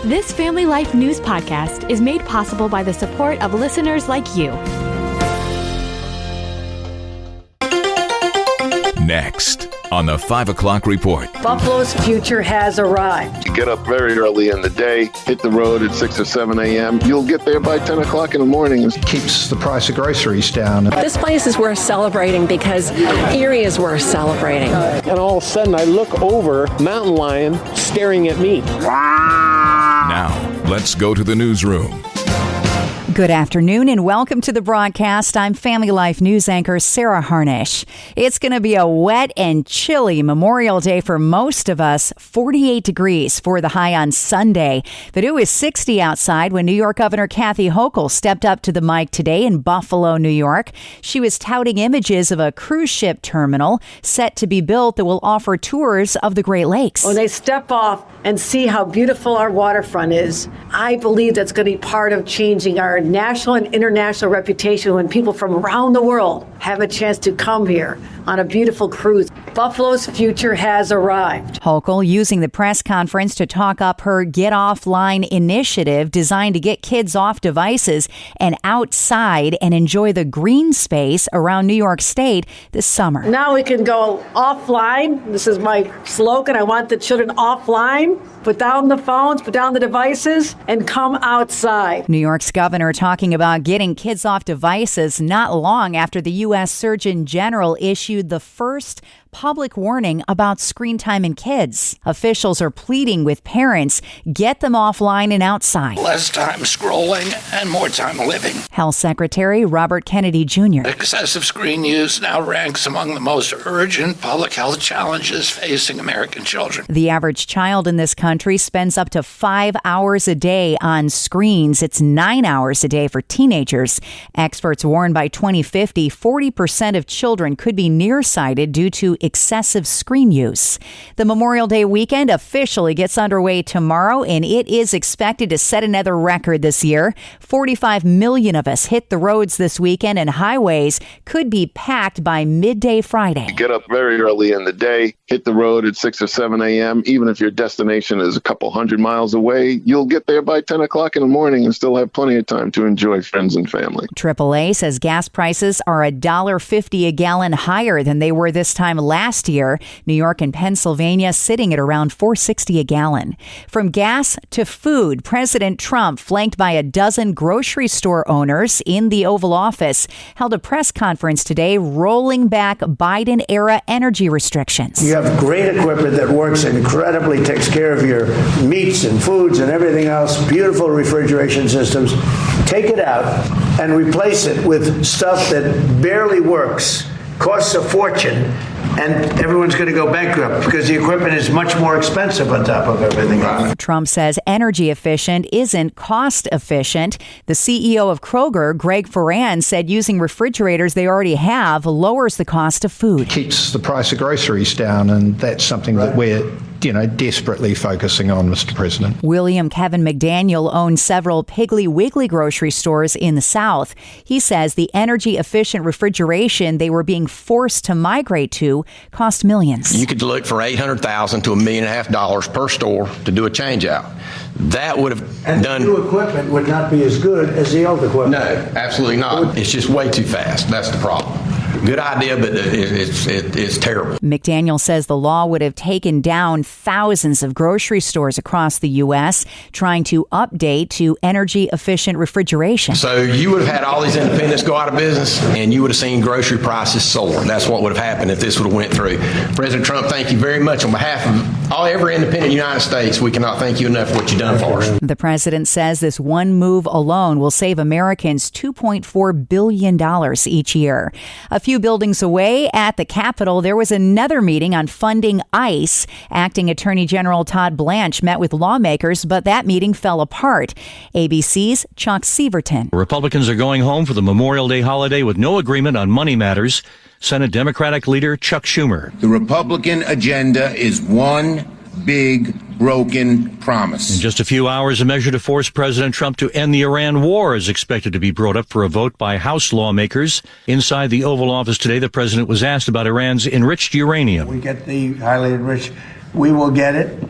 This Family Life News podcast is made possible by the support of listeners like you. Next on the 5 o'clock report. Buffalo's future has arrived. You get up very early in the day, hit the road at 6 or 7 a.m. You'll get there by 10 o'clock in the morning. It keeps the price of groceries down. This place is worth celebrating because Erie is worth celebrating. And all of a sudden I look over, mountain lion staring at me. Now, let's go to the newsroom. Good afternoon and welcome to the broadcast. I'm Family Life News anchor Sarah Harnish. It's going to be a wet and chilly Memorial Day for most of us. 48 degrees for the high on Sunday. But it was 60 outside when New York Governor Kathy Hochul stepped up to the mic today in Buffalo, New York. She was touting images of a cruise ship terminal set to be built that will offer tours of the Great Lakes. When they step off and see how beautiful our waterfront is, I believe that's going to be part of changing our national and international reputation when people from around the world have a chance to come here on a beautiful cruise. Buffalo's future has arrived. Hochul using the press conference to talk up her Get Offline initiative designed to get kids off devices and outside and enjoy the green space around New York State this summer. Now we can go offline. This is my slogan. I want the children offline. Put down the phones, put down the devices, and come outside. New York's governor talking about getting kids off devices not long after the U.S. Surgeon General issued the first public warning about screen time in kids. Officials are pleading with parents, get them offline and outside. Less time scrolling and more time living. Health Secretary Robert Kennedy Jr. Excessive screen use now ranks among the most urgent public health challenges facing American children. The average child in this country spends up to 5 hours a day on screens. It's 9 hours a day for teenagers. Experts warn by 2050, 40% of children could be nearsighted due to excessive screen use. The Memorial Day weekend officially gets underway tomorrow, and it is expected to set another record this year. 45 million of us hit the roads this weekend, and highways could be packed by midday Friday. You get up very early in the day, hit the road at 6 or 7 a.m. Even if your destination is a couple hundred miles away, you'll get there by 10 o'clock in the morning and still have plenty of time to enjoy friends and family. AAA says gas prices are $1.50 a gallon higher than they were this time last year. New York and Pennsylvania sitting at around $4.60 a gallon. From gas to food, President Trump, flanked by a dozen grocery store owners in the Oval Office, held a press conference today rolling back Biden-era energy restrictions. You have great equipment that works incredibly, takes care of your meats and foods and everything else, beautiful refrigeration systems. Take it out and replace it with stuff that barely works, costs a fortune, and everyone's going to go bankrupt because the equipment is much more expensive on top of everything else. Trump says energy efficient isn't cost efficient. The CEO of Kroger, Greg Foran, said using refrigerators they already have lowers the cost of food. It keeps the price of groceries down, and that's something that we're desperately focusing on, Mr. President. William Kevin McDaniel owns several Piggly Wiggly grocery stores in the South. He says the energy-efficient refrigeration they were being forced to migrate to cost millions. You could look for $800,000 to $1.5 million per store to do a change-out. That would have and done. The new equipment would not be as good as the old equipment. No, absolutely not. It's just way too fast. That's the problem. Good idea, but it's terrible. McDaniel says the law would have taken down thousands of grocery stores across the U.S. trying to update to energy-efficient refrigeration. So you would have had all these independents go out of business, and you would have seen grocery prices soar. That's what would have happened if this would have went through. President Trump, thank you very much. On behalf of every independent in the United States, we cannot thank you enough for what you've done for us. The president says this one move alone will save Americans $2.4 billion each year. A few buildings away at the Capitol, there was another meeting on funding ICE. Acting Attorney General Todd Blanche met with lawmakers, but that meeting fell apart. ABC's Chuck Severton. Republicans are going home for the Memorial Day holiday with no agreement on money matters. Senate Democratic leader Chuck Schumer. The Republican agenda is one big broken promise. In just a few hours, a measure to force President Trump to end the Iran war is expected to be brought up for a vote by House lawmakers. Inside the Oval Office today, the president was asked about Iran's enriched uranium. We get the highly enriched. We will get it.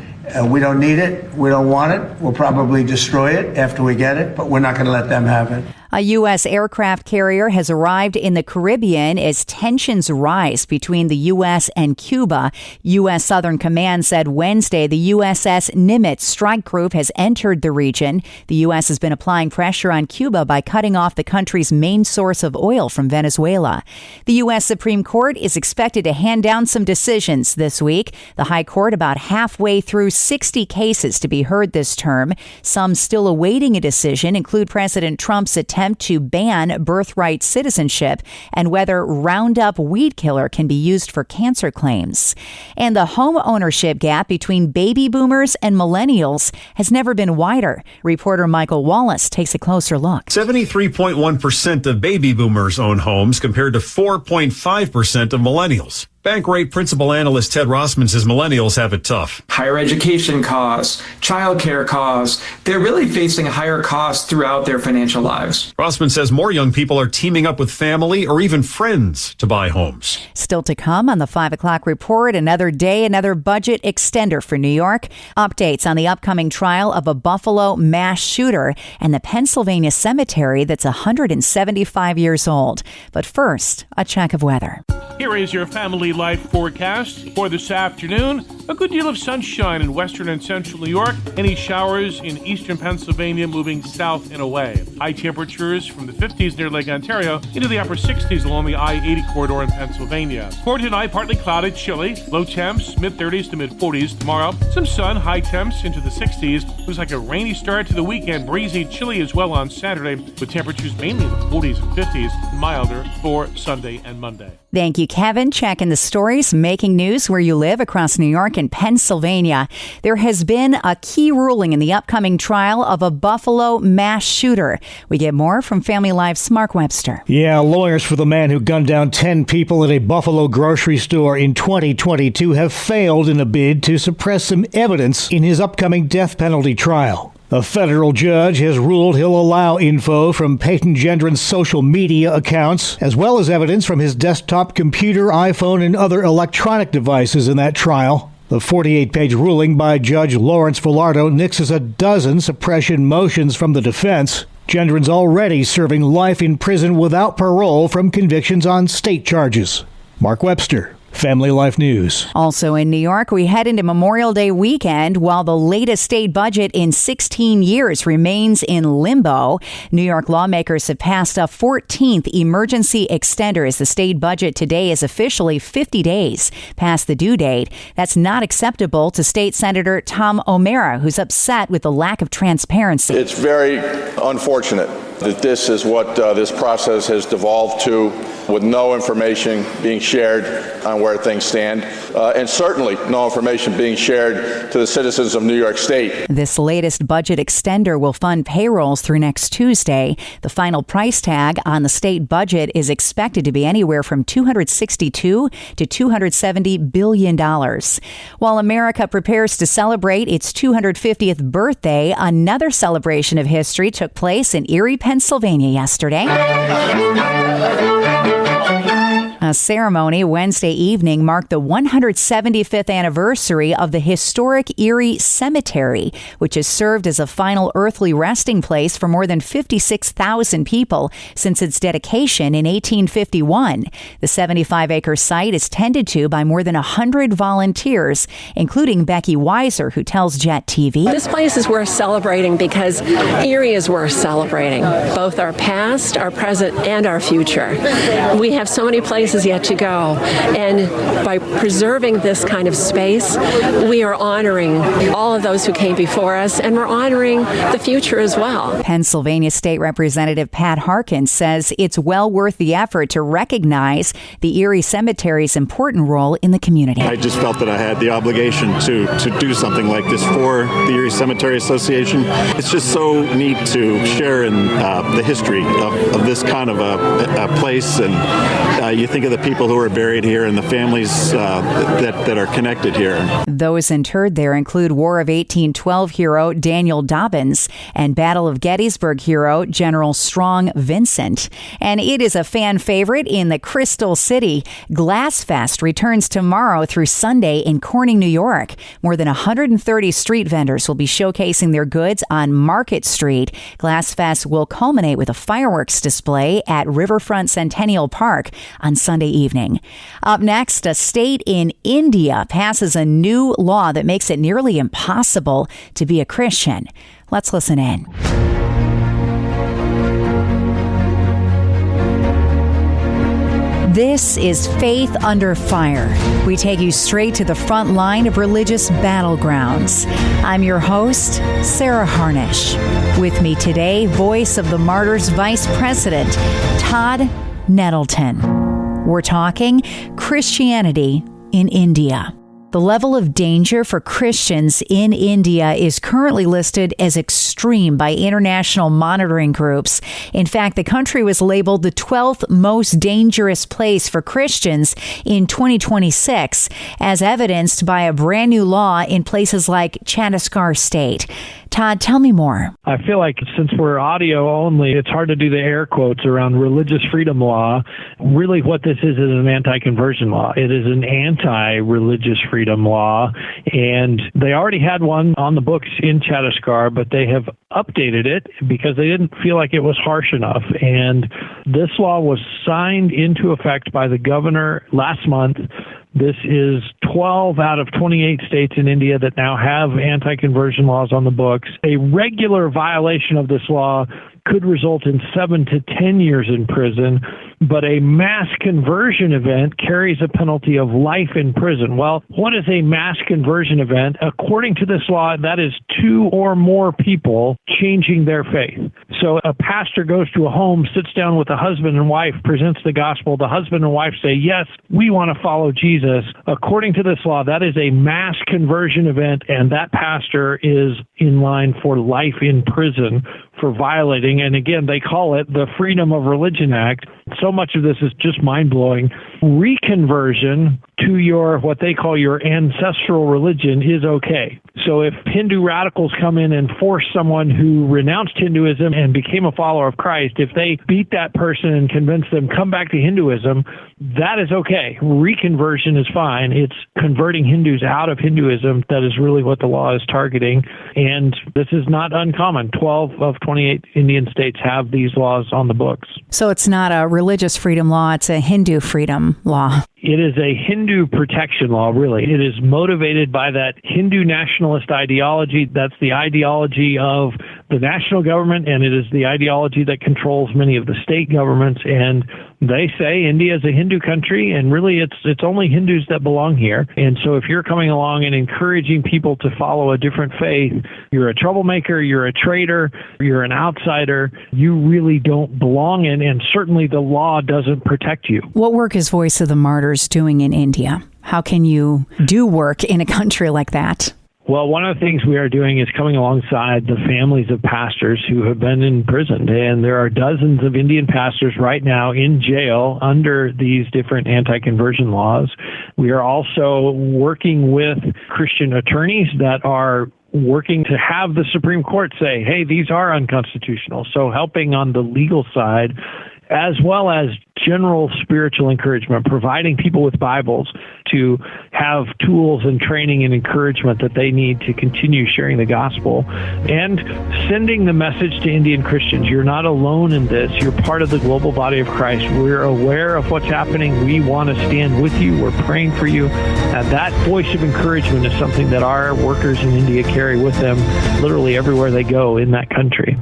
We don't need it. We don't want it. We'll probably destroy it after we get it, but we're not going to let them have it. A U.S. aircraft carrier has arrived in the Caribbean as tensions rise between the U.S. and Cuba. U.S. Southern Command said Wednesday the USS Nimitz strike group has entered the region. The U.S. has been applying pressure on Cuba by cutting off the country's main source of oil from Venezuela. The U.S. Supreme Court is expected to hand down some decisions this week. The High Court about halfway through 60 cases to be heard this term. Some still awaiting a decision include President Trump's attempt to ban birthright citizenship and whether Roundup weed killer can be used for cancer claims. And the home ownership gap between baby boomers and millennials has never been wider. Reporter Michael Wallace takes a closer look. 73.1% of baby boomers own homes compared to 4.5% of millennials. Bankrate principal analyst Ted Rossman says millennials have it tough. Higher education costs, childcare costs, they're really facing higher costs throughout their financial lives. Rossman says more young people are teaming up with family or even friends to buy homes. Still to come on the 5 o'clock report, another day, another budget extender for New York. Updates on the upcoming trial of a Buffalo mass shooter and the Pennsylvania cemetery that's 175 years old. But first, a check of weather. Here is your family life forecast for this afternoon. A good deal of sunshine in western and central New York. Any showers in eastern Pennsylvania moving south and away. High temperatures from the 50s near Lake Ontario into the upper 60s along the I-80 corridor in Pennsylvania. For tonight, partly cloudy, chilly. Low temps, mid-30s to mid-40s. Tomorrow, some sun, high temps into the 60s. Looks like a rainy start to the weekend. Breezy, chilly as well on Saturday, with temperatures mainly in the 40s and 50s. Milder for Sunday and Monday. Thank you, Kevin. Checking the stories making news where you live across New York and Pennsylvania. There has been a key ruling in the upcoming trial of a Buffalo mass shooter. We get more from Family Life's Mark Webster. Yeah, lawyers for the man who gunned down 10 people at a Buffalo grocery store in 2022 have failed in a bid to suppress some evidence in his upcoming death penalty trial. A federal judge has ruled he'll allow info from Peyton Gendron's social media accounts, as well as evidence from his desktop computer, iPhone, and other electronic devices in that trial. The 48-page ruling by Judge Lawrence Villardo nixes a dozen suppression motions from the defense. Gendron's already serving life in prison without parole from convictions on state charges. Mark Webster, Family Life News. Also in New York, we head into Memorial Day weekend while the latest state budget in 16 years remains in limbo. New York lawmakers have passed a 14th emergency extender as the state budget today is officially 50 days past the due date. That's not acceptable to State Senator Tom O'Mara, who's upset with the lack of transparency. It's very unfortunate that this is what this process has devolved to, with no information being shared on where things stand, and certainly no information being shared to the citizens of New York State. This latest budget extender will fund payrolls through next Tuesday. The final price tag on the state budget is expected to be anywhere from $262 to $270 billion. While America prepares to celebrate its 250th birthday, another celebration of history took place in Erie, Pennsylvania yesterday. A ceremony Wednesday evening marked the 175th anniversary of the historic Erie Cemetery, which has served as a final earthly resting place for more than 56,000 people since its dedication in 1851. The 75-acre site is tended to by more than 100 volunteers, including Becky Weiser, who tells Jet TV. This place is worth celebrating because Erie is worth celebrating, both our past, our present, and our future. We have so many places yet to go, and by preserving this kind of space, we are honoring all of those who came before us, and we're honoring the future as well. Pennsylvania State Representative Pat Harkins says it's well worth the effort to recognize the Erie Cemetery's important role in the community. I just felt that I had the obligation to do something like this for the Erie Cemetery Association. It's just so neat to share in the history of this kind of a place, and you think think of the people who are buried here and the families that are connected here. Those interred there include War of 1812 hero Daniel Dobbins and Battle of Gettysburg hero General Strong Vincent. And it is a fan favorite in the Crystal City. Glass Fest returns tomorrow through Sunday in Corning, New York. More than 130 street vendors will be showcasing their goods on Market Street. Glass Fest will culminate with a fireworks display at Riverfront Centennial Park on Sunday evening. Up next, a state in India passes a new law that makes it nearly impossible to be a Christian. Let's listen in. This is Faith Under Fire. We take you straight to the front line of religious battlegrounds. I'm your host, Sarah Harnish. With me today, Voice of the Martyrs Vice President, Todd Nettleton. We're talking Christianity in India. The level of danger for Christians in India is currently listed as extreme by international monitoring groups. In fact, the country was labeled the 12th most dangerous place for Christians in 2026, as evidenced by a brand new law in places like Chhattisgarh State. Todd, tell me more. I feel like since we're audio only, it's hard to do the air quotes around religious freedom law. Really what this is an anti-conversion law. It is an anti-religious freedom law, and they already had one on the books in Chhattisgarh, but they have updated it because they didn't feel like it was harsh enough. And this law was signed into effect by the governor last month. This is 12 out of 28 states in India that now have anti-conversion laws on the books. A regular violation of this law could result in 7 to 10 years in prison, but a mass conversion event carries a penalty of life in prison. Well, what is a mass conversion event? According to this law, that is 2 or more people changing their faith. So a pastor goes to a home, sits down with a husband and wife, presents the gospel. The husband and wife say, yes, we want to follow Jesus. According to this law, that is a mass conversion event, and that pastor is in line for life in prison for violating, and again, they call it the Freedom of Religion Act. So much of this is just mind-blowing. Reconversion to your, what they call your ancestral religion is okay. So if Hindu radicals come in and force someone who renounced Hinduism and became a follower of Christ, if they beat that person and convince them come back to Hinduism, that is okay. Reconversion is fine. It's converting Hindus out of Hinduism that is really what the law is targeting. And this is not uncommon. 12 of 28 Indian states have these laws on the books. So it's not a religious freedom law, it's a Hindu freedom law. It is a Hindu protection law, really. It is motivated by that Hindu nationalist ideology. That's the ideology of the national government, and it is the ideology that controls many of the state governments. And they say India is a Hindu country, and really it's only Hindus that belong here. And so if you're coming along and encouraging people to follow a different faith, you're a troublemaker, you're a traitor, you're an outsider, you really don't belong in, and certainly the law doesn't protect you. What work is Voice of the Martyrs doing in India? How can you do work in a country like that? Well, one of the things we are doing is coming alongside the families of pastors who have been imprisoned. And there are dozens of Indian pastors right now in jail under these different anti-conversion laws. We are also working with Christian attorneys that are working to have the Supreme Court say, hey, these are unconstitutional. So helping on the legal side, as well as general spiritual encouragement, providing people with Bibles to have tools and training and encouragement that they need to continue sharing the gospel, and sending the message to Indian Christians. You're not alone in this. You're part of the global body of Christ. We're aware of what's happening. We want to stand with you. We're praying for you. And that voice of encouragement is something that our workers in India carry with them literally everywhere they go in that country.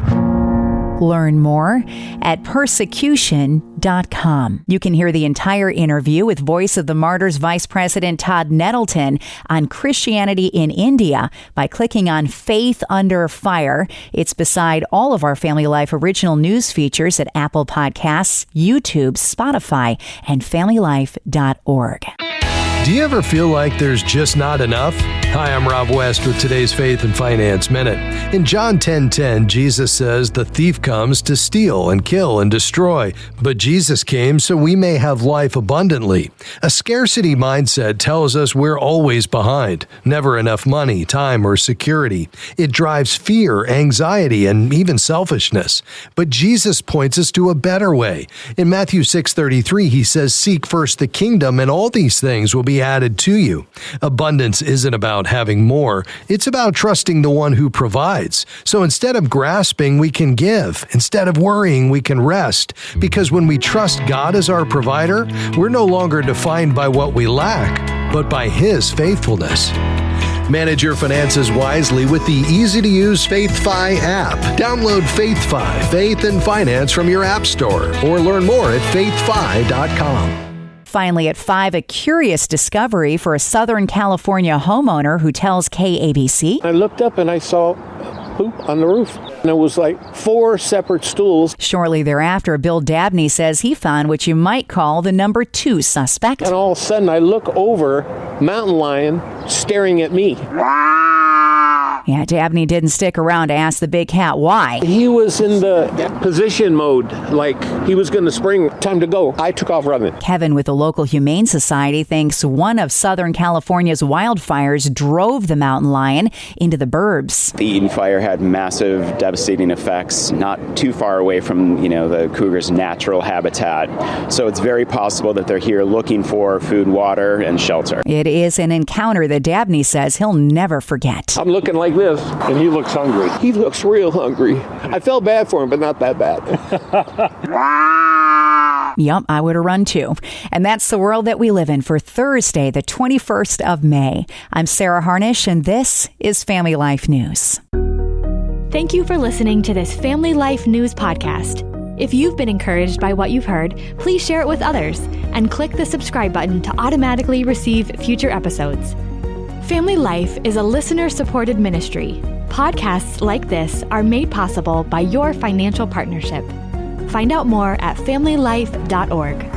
Learn more at persecution.com. You can hear the entire interview with Voice of the Martyrs Vice President Todd Nettleton on Christianity in India by clicking on Faith Under Fire. It's beside all of our Family Life original news features at Apple Podcasts, YouTube, Spotify, and familylife.org. Do you ever feel like there's just not enough? Hi, I'm Rob West with today's Faith and Finance Minute. In John 10:10, Jesus says the thief comes to steal and kill and destroy, but Jesus came so we may have life abundantly. A scarcity mindset tells us we're always behind, never enough money, time, or security. It drives fear, anxiety, and even selfishness. But Jesus points us to a better way. In Matthew 6:33, he says, "Seek first the kingdom, and all these things will be added to you." Abundance isn't about having more. It's about trusting the one who provides. So instead of grasping, we can give. Instead of worrying, we can rest. Because when we trust God as our provider, we're no longer defined by what we lack, but by His faithfulness. Manage your finances wisely with the easy-to-use FaithFi app. Download FaithFi, Faith and Finance from your app store, or learn more at faithfi.com. Finally, at 5, a curious discovery for a Southern California homeowner who tells KABC. I looked up and I saw poop on the roof. And it was like 4 separate stools. Shortly thereafter, Bill Dabney says he found what you might call the number 2 suspect. And all of a sudden I look over, mountain lion staring at me. Yeah, Dabney didn't stick around to ask the big cat why. He was in the position mode, like he was going to spring. Time to go. I took off running. Kevin with the local Humane Society thinks one of Southern California's wildfires drove the mountain lion into the burbs. The Eden Fire had massive, devastating effects not too far away from, the cougar's natural habitat. So it's very possible that they're here looking for food, water, and shelter. It is an encounter that Dabney says he'll never forget. I'm looking like this, and he looks hungry. He looks real hungry. I felt bad for him, but not that bad. Yep, I would have run too. And that's the world that we live in for Thursday, the 21st of May. I'm Sarah Harnish, and this is Family Life News. Thank you for listening to this Family Life News podcast. If you've been encouraged by what you've heard, please share it with others and click the subscribe button to automatically receive future episodes. Family Life is a listener-supported ministry. Podcasts like this are made possible by your financial partnership. Find out more at familylife.org.